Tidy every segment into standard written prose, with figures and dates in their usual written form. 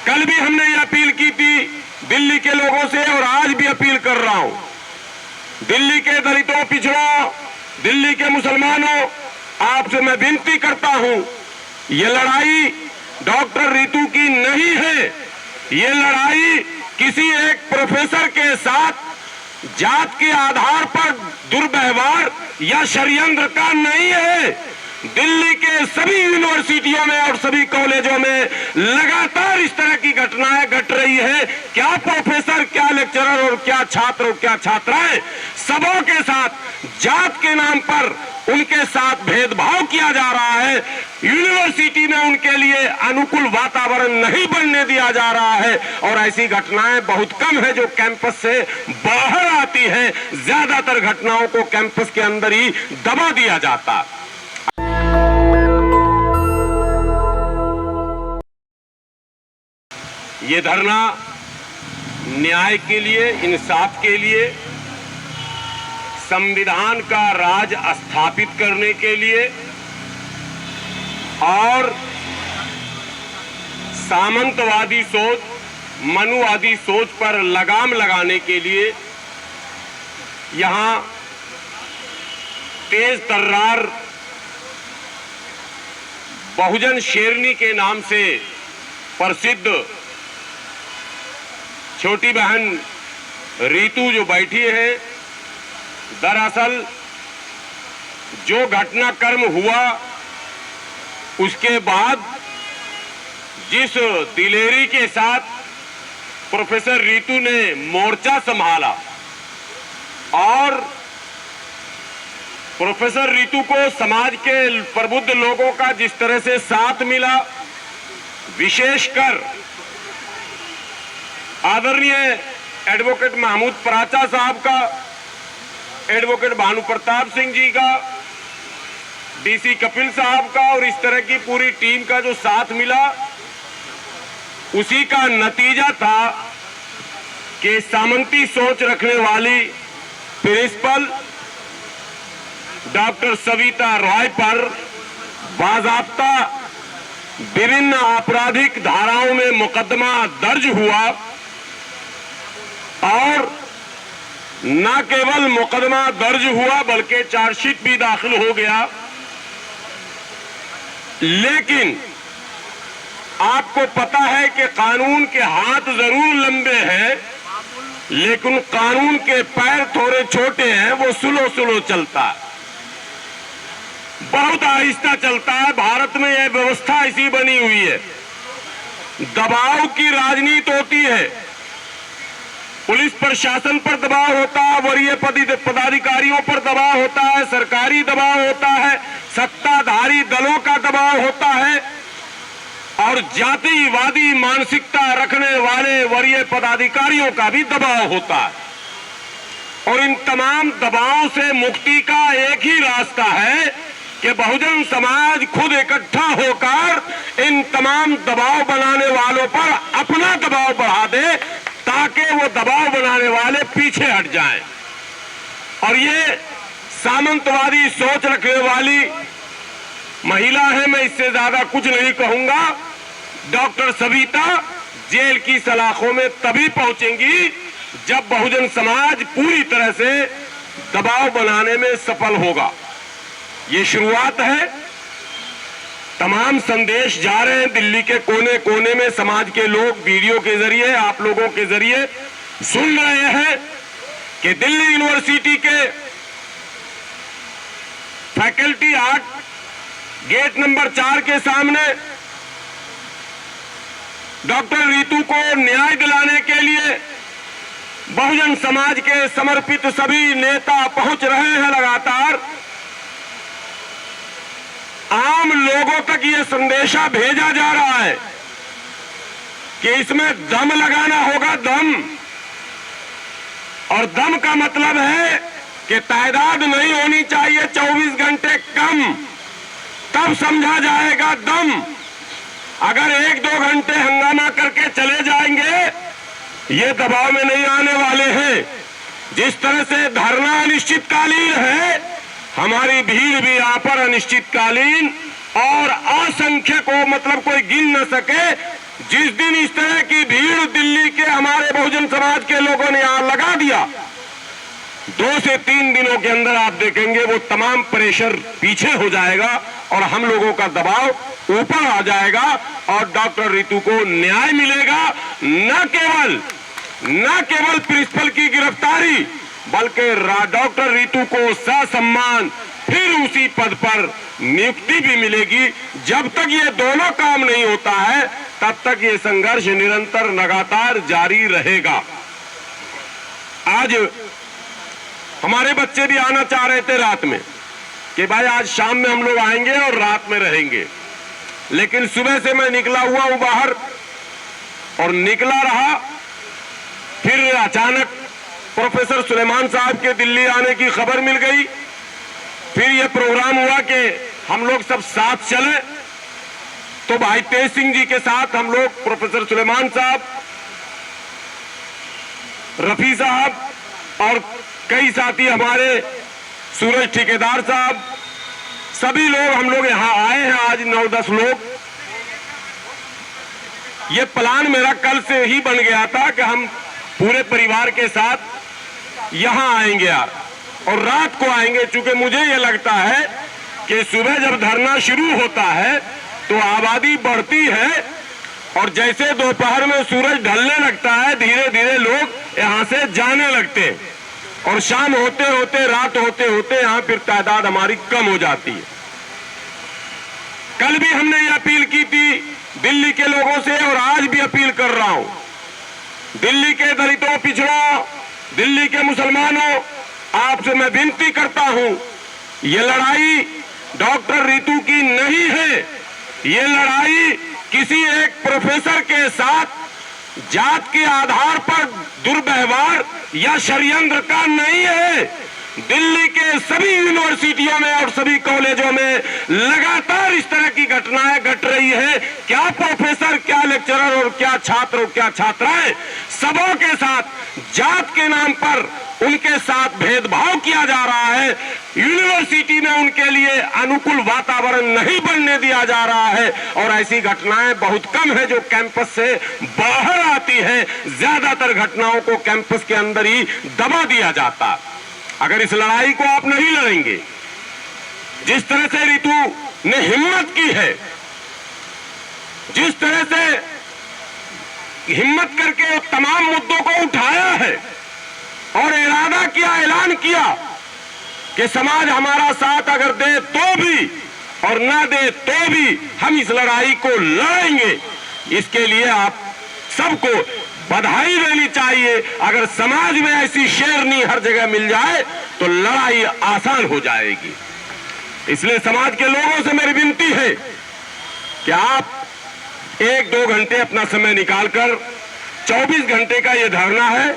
कल भी हमने ये अपील की थी दिल्ली के लोगों से और आज भी अपील कर रहा हूं, दिल्ली के दलितों, पिछड़ों, दिल्ली के मुसलमानों, आपसे मैं विनती करता हूं, ये लड़ाई डॉक्टर रितु की नहीं है। ये लड़ाई किसी एक प्रोफेसर के साथ जात के आधार पर दुर्व्यवहार या षड्यंत्र का नहीं है। दिल्ली के सभी यूनिवर्सिटियों में और सभी कॉलेजों में लगातार इस तरह की घटनाएं घट रही है। क्या प्रोफेसर, क्या लेक्चरर और क्या छात्र और क्या छात्राएं, सबों के साथ जात के नाम पर उनके साथ भेदभाव किया जा रहा है। यूनिवर्सिटी में उनके लिए अनुकूल वातावरण नहीं बनने दिया जा रहा है और ऐसी घटनाएं बहुत कम है जो कैंपस से बाहर आती है। ज्यादातर घटनाओं को कैंपस के अंदर ही दबा दिया जाता। ये धरना न्याय के लिए, इंसाफ के लिए, संविधान का राज स्थापित करने के लिए और सामंतवादी सोच, मनुवादी सोच पर लगाम लगाने के लिए यहां तेज तर्रार बहुजन शेरनी के नाम से प्रसिद्ध छोटी बहन रितु जो बैठी है, दरअसल जो घटनाक्रम हुआ उसके बाद जिस दिलेरी के साथ प्रोफेसर रितु ने मोर्चा संभाला और प्रोफेसर रितु को समाज के प्रबुद्ध लोगों का जिस तरह से साथ मिला, विशेषकर आदरणीय एडवोकेट महमूद पराचा साहब का, एडवोकेट भानु प्रताप सिंह जी का, डीसी कपिल साहब का और इस तरह की पूरी टीम का जो साथ मिला, उसी का नतीजा था कि सामंती सोच रखने वाली प्रिंसिपल डॉक्टर सविता रॉय पर बाज़ाब्ता विभिन्न आपराधिक धाराओं में मुकदमा दर्ज हुआ और न केवल मुकदमा दर्ज हुआ बल्कि चार्जशीट भी दाखिल हो गया। लेकिन आपको पता है कि कानून के हाथ जरूर लंबे हैं, लेकिन कानून के पैर थोड़े छोटे हैं। वो स्लो स्लो चलता है, बहुत आहिस्ता चलता है। भारत में यह व्यवस्था ऐसी बनी हुई है, दबाव की राजनीति होती है। पुलिस प्रशासन पर दबाव होता है, वरीय पदाधिकारियों पर दबाव होता है, सरकारी दबाव होता है, सत्ताधारी दलों का दबाव होता है और जातिवादी मानसिकता रखने वाले वरीय पदाधिकारियों का भी दबाव होता है। और इन तमाम दबावों से मुक्ति का एक ही रास्ता है कि बहुजन समाज खुद इकट्ठा होकर इन तमाम दबाव बनाने वालों पर अपना दबाव बढ़ा दे ताकि वो दबाव बनाने वाले पीछे हट जाएं। और ये सामंतवादी सोच रखने वाली महिला है, मैं इससे ज्यादा कुछ नहीं कहूंगा। डॉक्टर सविता जेल की सलाखों में तभी पहुंचेंगी जब बहुजन समाज पूरी तरह से दबाव बनाने में सफल होगा। ये शुरुआत है, तमाम संदेश जा रहे हैं दिल्ली के कोने कोने में। समाज के लोग वीडियो के जरिए, आप लोगों के जरिए सुन रहे हैं कि दिल्ली यूनिवर्सिटी के फैकल्टी आर्ट गेट नंबर 4 के सामने डॉक्टर रितु को न्याय दिलाने के लिए बहुजन समाज के समर्पित सभी नेता पहुंच रहे हैं। लगातार आम लोगों तक यह संदेशा भेजा जा रहा है कि इसमें दम लगाना होगा, दम। और दम का मतलब है कि तादाद नहीं होनी चाहिए 24 घंटे कम, तब समझा जाएगा दम। अगर 1-2 घंटे हंगामा करके चले जाएंगे, ये दबाव में नहीं आने वाले हैं। जिस तरह से धरना अनिश्चितकालीन है, हमारी भीड़ भी यहाँ पर अनिश्चितकालीन और असंख्य को मतलब कोई गिन न सके जिस दिन इस तरह की भीड़ दिल्ली के हमारे बहुजन समाज के लोगों ने यहां लगा दिया, 2 से 3 दिनों के अंदर आप देखेंगे वो तमाम प्रेशर पीछे हो जाएगा और हम लोगों का दबाव ऊपर आ जाएगा और डॉक्टर रितु को न्याय मिलेगा। न केवल प्रिंसिपल की गिरफ्तारी, बल्कि डॉक्टर रितु को ससम्मान फिर उसी पद पर नियुक्ति भी मिलेगी। जब तक ये दोनों काम नहीं होता है, तब तक ये संघर्ष निरंतर लगातार जारी रहेगा। आज हमारे बच्चे भी आना चाह रहे थे रात में कि भाई आज शाम में हम लोग आएंगे और रात में रहेंगे, लेकिन सुबह से मैं निकला हुआ हूं बाहर और निकला रहा। फिर अचानक प्रोफेसर सुलेमान साहब के दिल्ली आने की खबर मिल गई। फिर यह प्रोग्राम हुआ कि हम लोग सब साथ चले, तो भाई तेज सिंह जी के साथ हम लोग, प्रोफेसर सुलेमान साहब, रफी साहब और कई साथी हमारे, सूरज ठेकेदार साहब, सभी लोग हम लोग यहां आए हैं। आज 9-10 लोग। ये प्लान मेरा कल से ही बन गया था कि हम पूरे परिवार के साथ यहां आएंगे यार, और रात को आएंगे। चूंकि मुझे ये लगता है कि सुबह जब धरना शुरू होता है तो आबादी बढ़ती है, और जैसे दोपहर में सूरज ढलने लगता है, धीरे धीरे लोग यहां से जाने लगते हैं, और शाम होते होते, रात होते होते यहां फिर तादाद हमारी कम हो जाती है। कल भी हमने ये अपील की थी दिल्ली के लोगों से, और आज भी अपील कर रहा हूं, दिल्ली के दलितों, पिछड़ों, दिल्ली के मुसलमानों, आपसे मैं विनती करता हूं, ये लड़ाई डॉक्टर रितु की नहीं है। ये लड़ाई किसी एक प्रोफेसर के साथ जात के आधार पर दुर्व्यवहार या षड्यंत्र का नहीं है। दिल्ली के सभी यूनिवर्सिटियों में और सभी कॉलेजों में लगातार इस तरह की घटनाएं घट रही है। क्या प्रोफेसर, क्या लेक्चरर और क्या छात्र और क्या छात्राएं, सबों के साथ जात के नाम पर उनके साथ भेदभाव किया जा रहा है। यूनिवर्सिटी में उनके लिए अनुकूल वातावरण नहीं बनने दिया जा रहा है, और ऐसी घटनाएं बहुत कम है जो कैंपस से बाहर आती है। ज्यादातर घटनाओं को कैंपस के अंदर ही दबा दिया जाता। अगर इस लड़ाई को आप नहीं लड़ेंगे, जिस तरह से रितु ने हिम्मत की है, जिस तरह से हिम्मत करके तमाम मुद्दों को उठाया है और इरादा किया, ऐलान किया कि समाज हमारा साथ अगर दे तो भी और ना दे तो भी हम इस लड़ाई को लड़ेंगे, इसके लिए आप सबको बधाई देनी चाहिए। अगर समाज में ऐसी शेरनी हर जगह मिल जाए तो लड़ाई आसान हो जाएगी। इसलिए समाज के लोगों से मेरी विनती है कि आप 1-2 घंटे अपना समय निकालकर, 24 घंटे का ये धरना है,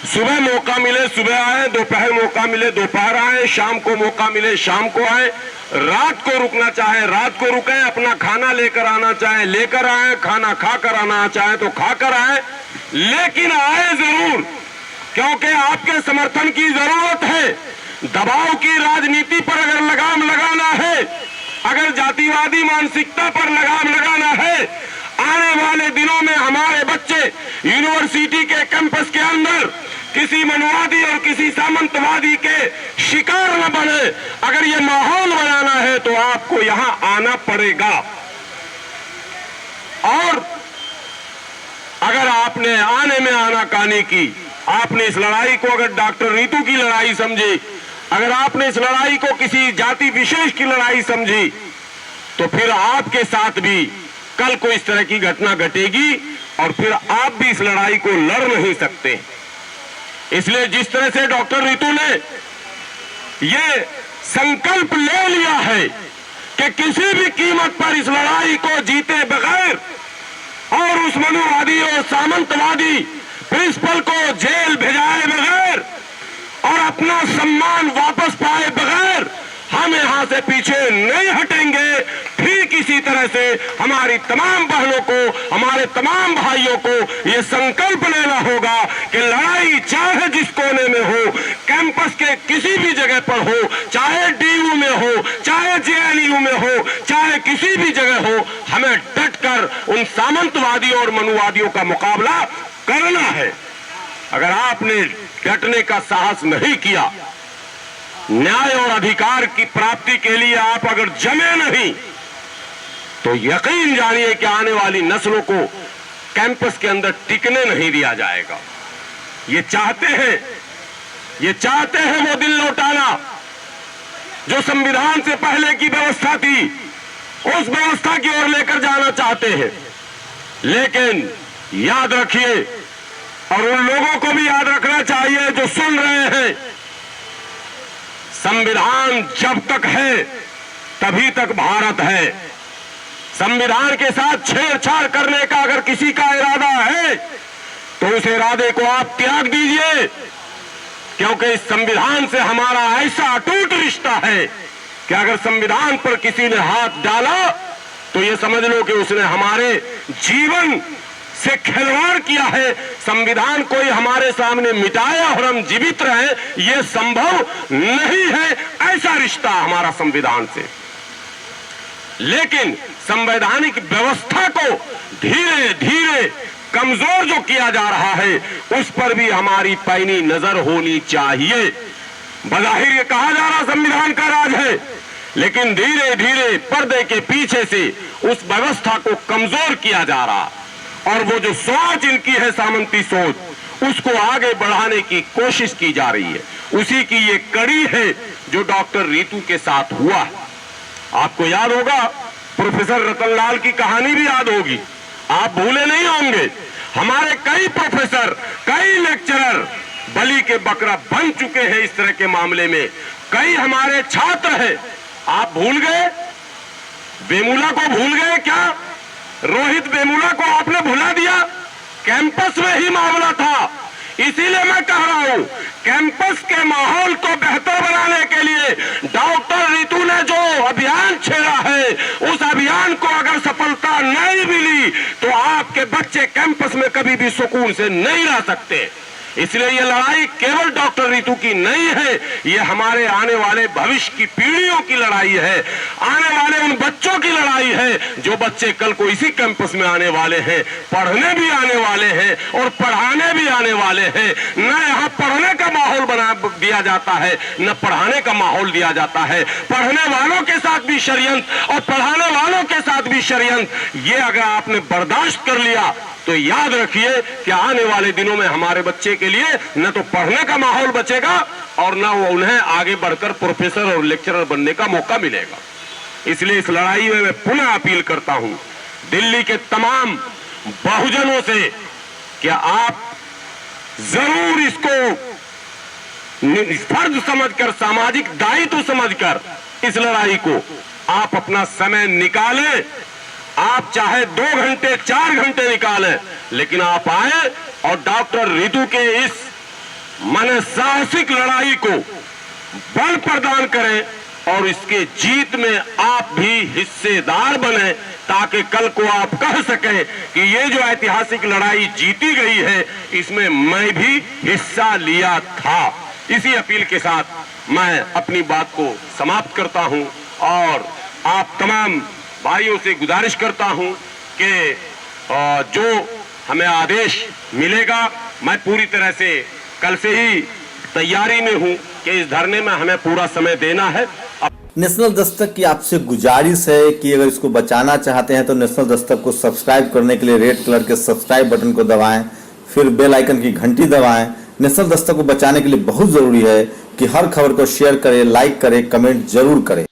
सुबह मौका मिले सुबह आए, दोपहर मौका मिले दोपहर आए, शाम को मौका मिले शाम को आए, रात को रुकना चाहे रात को रुकें, अपना खाना लेकर आना चाहे लेकर आए, खाना खाकर आना चाहे तो खाकर आए, लेकिन आए जरूर, क्योंकि आपके समर्थन की जरूरत है। दबाव की राजनीति पर अगर लगाम लगाना है, अगर जातिवादी मानसिकता पर लगाम लगाना है, आने वाले दिनों में हमारे बच्चे यूनिवर्सिटी के कैंपस के अंदर किसी मनवादी और किसी सामंतवादी के शिकार न बने, अगर ये माहौल बनाना है तो आपको यहां आना पड़ेगा। और अगर आपने आने में आनाकानी की, आपने इस लड़ाई को अगर डॉक्टर रितु की लड़ाई समझी, अगर आपने इस लड़ाई को किसी जाति विशेष की लड़ाई समझी, तो फिर आपके साथ भी कल को इस तरह की घटना घटेगी और फिर आप भी इस लड़ाई को लड़ नहीं सकते। इसलिए जिस तरह से डॉक्टर रितु ने ये संकल्प ले लिया है कि किसी भी कीमत पर इस लड़ाई को जीते बगैर और उस मनुवादी और सामंतवादी प्रिंसिपल को जेल भेजाए बगैर और अपना सम्मान वापस पाए बगैर हम यहाँ से पीछे नहीं हटेंगे। ठीक इसी तरह से हमारी तमाम बहनों को, हमारे तमाम भाइयों को ये संकल्प लेना होगा कि लड़ाई चाहे जिस कोने में हो, कैंपस के किसी भी जगह पर हो, चाहे डीयू में हो, चाहे जेएनयू में हो, चाहे किसी भी जगह हो, हमें डटकर उन सामंतवादियों और मनुवादियों का मुकाबला करना है। अगर आपने डटने का साहस नहीं किया, न्याय और अधिकार की प्राप्ति के लिए आप अगर जमे नहीं, तो यकीन जानिए कि आने वाली नस्लों को कैंपस के अंदर टिकने नहीं दिया जाएगा। ये चाहते हैं वो दिन लौटाना जो संविधान से पहले की व्यवस्था थी, उस व्यवस्था की ओर लेकर जाना चाहते हैं। लेकिन याद रखिए, और उन लोगों को भी याद रखना चाहिए जो सुन रहे हैं, संविधान जब तक है तभी तक भारत है। संविधान के साथ छेड़छाड़ करने का अगर किसी का इरादा है तो उस इरादे को आप त्याग दीजिए, क्योंकि इस संविधान से हमारा ऐसा अटूट रिश्ता है कि अगर संविधान पर किसी ने हाथ डाला तो ये समझ लो कि उसने हमारे जीवन से खिलवाड़ किया है। संविधान कोई हमारे सामने मिटाया और हम जीवित रहे, ये संभव नहीं है। ऐसा रिश्ता हमारा संविधान से। लेकिन संवैधानिक व्यवस्था को धीरे धीरे कमजोर जो किया जा रहा है, उस पर भी हमारी पैनी नजर होनी चाहिए। बज़ाहिर ये कहा जा रहा संविधान का राज है, लेकिन धीरे धीरे पर्दे के पीछे से उस व्यवस्था को कमजोर किया जा रहा, और वो जो सोच इनकी है सामंती सोच, उसको आगे बढ़ाने की कोशिश की जा रही है। उसी की ये कड़ी है जो डॉक्टर रितु के साथ हुआ है। आपको याद होगा, प्रोफेसर रतनलाल की कहानी भी याद होगी, आप भूले नहीं होंगे। हमारे कई प्रोफेसर, कई लेक्चरर बलि के बकरा बन चुके हैं इस तरह के मामले में। कई हमारे छात्र हैं, आप भूल गए? वेमुला को भूल गए क्या? रोहित वेमुला को आपने भुला दिया? कैंपस में ही मामला था। इसीलिए मैं कह रहा हूं, कैंपस के माहौल को बेहतर बनाने के लिए डॉक्टर रितु ने जो अभियान छेड़ा है, उस अभियान को अगर सफलता नहीं मिली तो आपके बच्चे कैंपस में कभी भी सुकून से नहीं रह सकते। इसलिए ये लड़ाई केवल डॉक्टर रितु की नहीं है, ये हमारे आने वाले भविष्य की पीढ़ियों की लड़ाई है, आने वाले उन बच्चों की लड़ाई है जो बच्चे कल को इसी कैंपस में आने वाले हैं, पढ़ने भी आने वाले हैं और पढ़ाने भी आने वाले हैं। न यहाँ पढ़ने का माहौल बना दिया जाता है, न पढ़ाने का माहौल दिया जाता है। पढ़ने वालों के साथ भी षड्यंत्र और पढ़ाने वालों के साथ भी षड्यंत्र, ये अगर आपने बर्दाश्त कर लिया तो याद रखिए कि आने वाले दिनों में हमारे बच्चे के लिए न तो पढ़ने का माहौल बचेगा और न वो उन्हें आगे बढ़कर प्रोफेसर और लेक्चरर बनने का मौका मिलेगा। इसलिए इस लड़ाई में मैं पुनः अपील करता हूं दिल्ली के तमाम बहुजनों से कि आप जरूर इसको फर्ज समझकर, सामाजिक दायित्व समझकर इस लड़ाई को आप अपना समय निकालें। आप चाहे 2 घंटे 4 घंटे निकालें, लेकिन आप आए और डॉक्टर रितु के इस मनसाहसिक लड़ाई को बल प्रदान करें और इसके जीत में आप भी हिस्सेदार बने, ताकि कल को आप कह सकें कि ये जो ऐतिहासिक लड़ाई जीती गई है, इसमें मैं भी हिस्सा लिया था। इसी अपील के साथ मैं अपनी बात को समाप्त करता हूं और आप तमाम भाइयों से गुजारिश करता हूं कि जो हमें आदेश मिलेगा, मैं पूरी तरह से कल से ही तैयारी में हूं कि इस धरने में हमें पूरा समय देना है। नेशनल दस्तक की आपसे गुजारिश है कि अगर इसको बचाना चाहते हैं तो नेशनल दस्तक को सब्सक्राइब करने के लिए रेड कलर के सब्सक्राइब बटन को दबाएं, फिर बेल आइकन की घंटी दबाएं। नेशनल दस्तक को बचाने के लिए बहुत जरूरी है कि हर खबर को शेयर करें, लाइक करें, कमेंट जरूर करें।